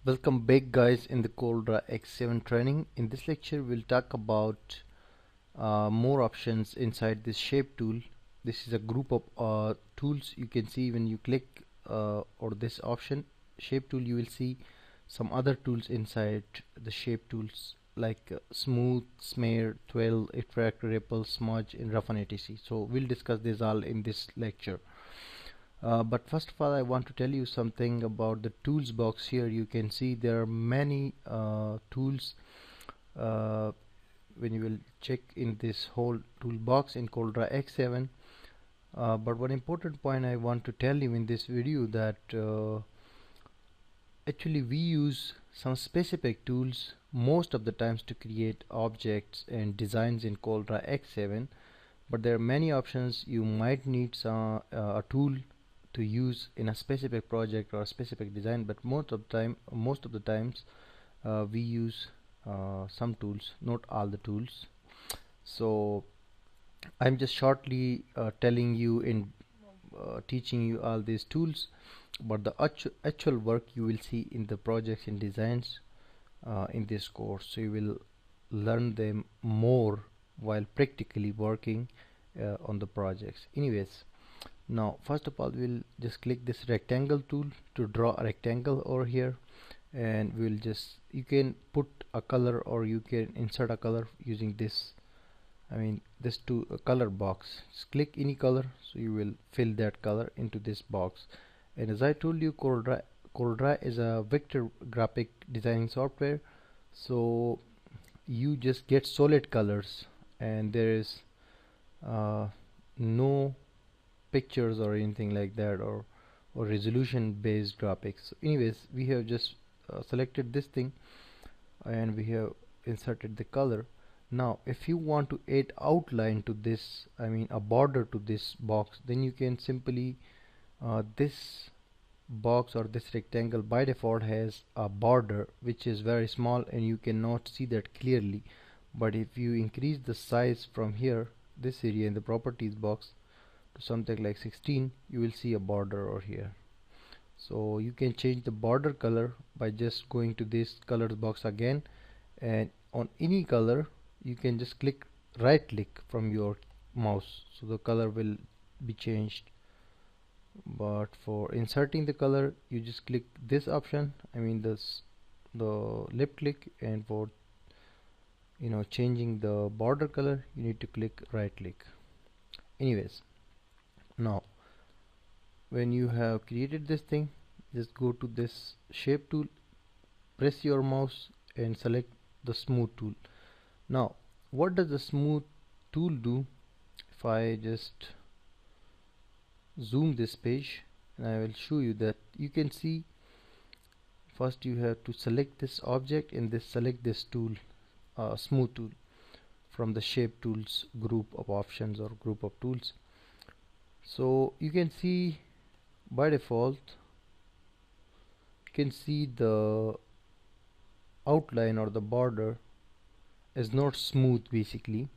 Welcome back guys in the Corel X7 training. In this lecture we'll talk about more options inside this shape tool. This is a group of tools. You can see when you click on this option shape tool, you will see some other tools inside the shape tools like smooth, smear, twirl, effect, ripple, smudge, and roughen etc. So we'll discuss this all in this lecture. But first of all, I want to tell you something about the tools box. Here you can see there are many tools when you will check in this whole toolbox in Corel X7. But one important point I want to tell you in this video that actually we use some specific tools most of the times to create objects and designs in Corel X7, but there are many options. You might need a tool to use in a specific project or a specific design, but most of the times we use some tools, not all the tools. So I'm just shortly telling you in teaching you all these tools, but the actual work you will see in the projects and designs in this course. So you will learn them more while practically working on the projects. Anyways, now first of all we'll just click this rectangle tool to draw a rectangle over here, and we'll just, you can put a color or you can insert a color using this, this color box. Just click any color, so you will fill that color into this box. And as I told you, Corel is a vector graphic designing software, so you just get solid colors and there is no pictures or anything like that, or resolution based graphics. So anyways, we have just selected this thing and we have inserted the color. Now if you want to add outline to this, a border to this box, then you can simply this box or this rectangle by default has a border which is very small and you cannot see that clearly. But if you increase the size from here, this area in the properties box, to something like 16, you will see a border over here. So you can change the border color by just going to this colors box again, and on any color you can just right click from your mouse, so the color will be changed. But for inserting the color, you just click this option, the left click, and for changing the border color you need to click right click. Anyways, now when you have created this thing, just go to this shape tool, press your mouse and select the smooth tool. Now what does the smooth tool do? If I just zoom this page, and I will show you that you can see first you have to select this object and select this tool, smooth tool, from the shape tools group of options or group of tools. So you can see by default you can see the outline or the border is not smooth. Basically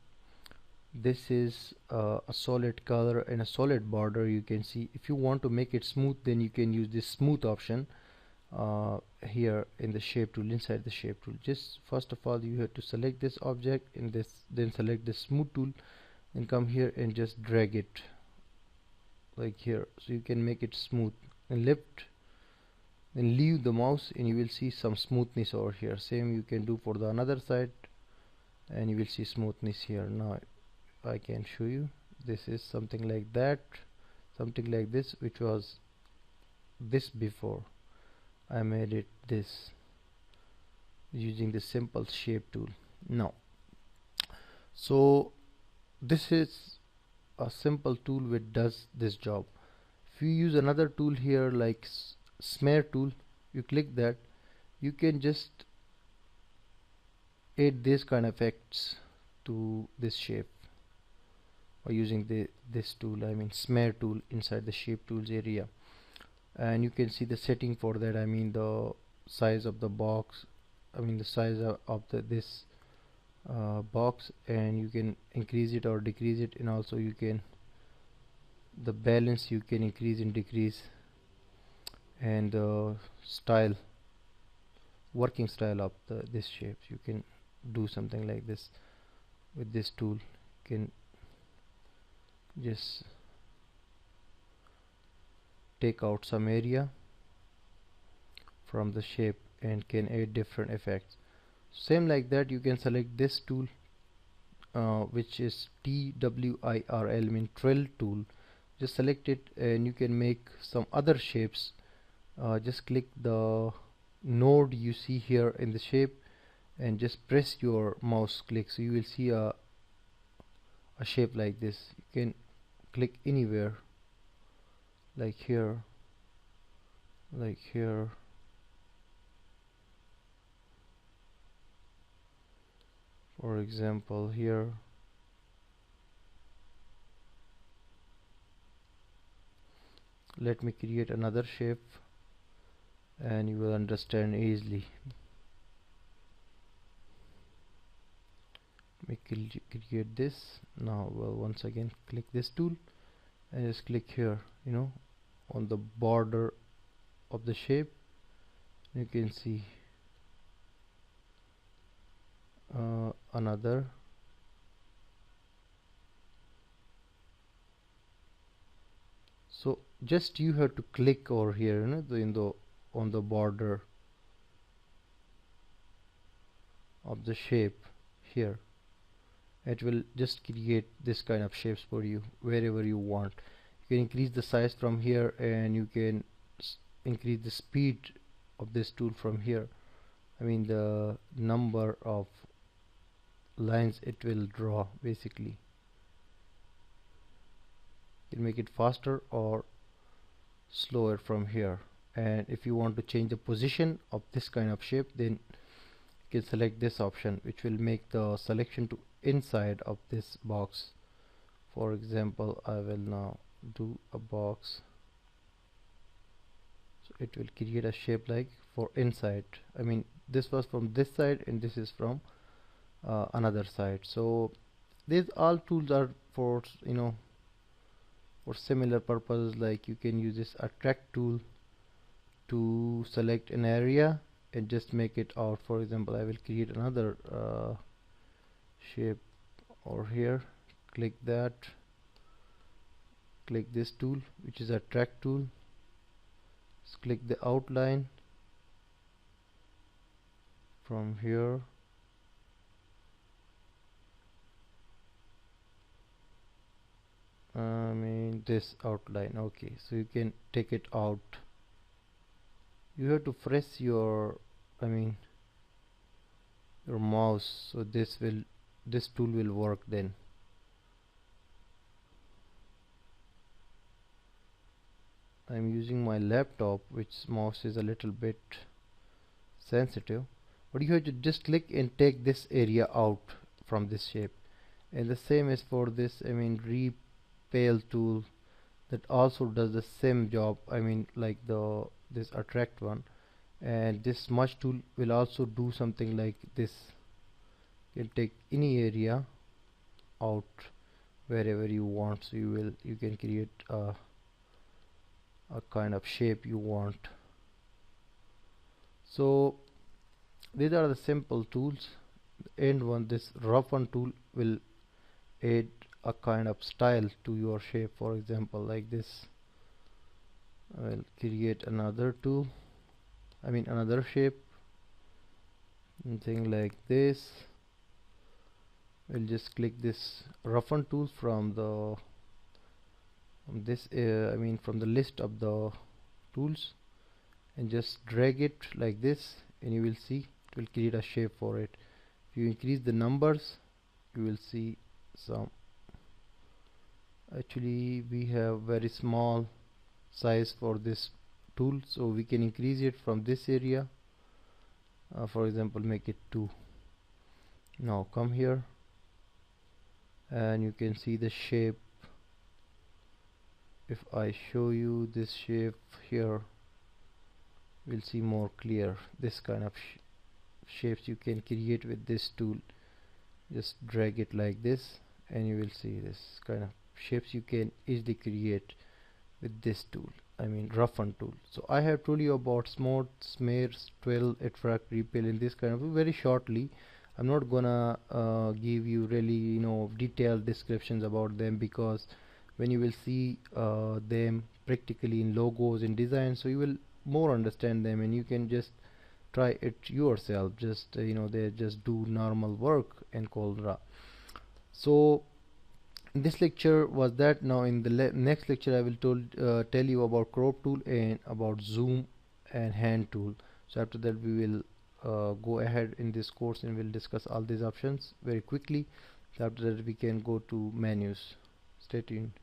this is a solid color and a solid border. You can see if you want to make it smooth, then you can use this smooth option here in the shape tool, inside the shape tool. Just first of all you have to select this object and then select the smooth tool and come here and just drag it like here, so you can make it smooth, and lift and leave the mouse and you will see some smoothness over here. Same you can do for the another side and you will see smoothness here. Now I can show you, this is something like that, something like this, which was this before. I made it this using the simple shape tool. Now so this is a simple tool which does this job. If you use another tool here like smear tool, you click that, you can just add this kind of effects to this shape by using this tool, smear tool, inside the shape tools area. And you can see the setting for that, the size of the box, the size of this box, and you can increase it or decrease it, and also you can the balance you can increase and decrease, and the style working style of this shape. You can do something like this with this tool. You can just take out some area from the shape and can add different effects. Same like that, you can select this tool, which is TWIRL, mean Twirl tool. Just select it and you can make some other shapes. Just click the node you see here in the shape and just press your mouse click, so you will see a shape like this. You can click anywhere, like here, like here, for example here. Let me create another shape and you will understand easily. Let me create this now. Well, once again click this tool and just click here, on the border of the shape. You can see another. So just you have to click over here, on the border of the shape here. It will just create this kind of shapes for you wherever you want. You can increase the size from here, and you can increase the speed of this tool from here. I mean the number of lines it will draw. Basically, you can make it faster or slower from here. And if you want to change the position of this kind of shape, then you can select this option, which will make the selection to inside of this box. For example, I will now do a box, so it will create a shape like for inside. I mean this was from this side and this is from another side. So these all tools are for for similar purposes. Like you can use this attract tool to select an area and just make it out. For example, I will create another shape over here. Click that, click this tool, which is attract tool. Just click the outline from here. I mean this outline. Okay, so you can take it out. You have to press your your mouse, so this tool will work then. I'm using my laptop, which mouse is a little bit sensitive, but you have to just click and take this area out from this shape. And the same is for this repel tool, that also does the same job. Like this attract one. And this smudge tool will also do something like this. You can take any area out wherever you want, so you can create a kind of shape you want. So these are the simple tools. And one, this roughen tool, will add a kind of style to your shape. For example, like this, I will create another tool, another shape, something like this. We'll just click this roughen tool from the list of the tools, and just drag it like this, and you will see it will create a shape for it. If you increase the numbers, you will see some. Actually, we have very small size for this tool, so we can increase it from this area. For example, make it 2. Now come here and you can see the shape. If I show you this shape here, we'll see more clear. This kind of shapes you can create with this tool. Just drag it like this and you will see this kind of shapes you can easily create with this tool. I mean roughen tool. So I have told you about smooth, smears, twirl, attract, repel in this kind of very shortly. I'm not gonna give you really detailed descriptions about them, because when you will see them practically in logos, in design, so you will more understand them, and you can just try it yourself. Just they just do normal work in Corel. So this lecture was that. Now in the next lecture I will tell you about crop tool and about zoom and hand tool. So after that we will go ahead in this course and we'll discuss all these options very quickly. So after that we can go to menus. Stay tuned.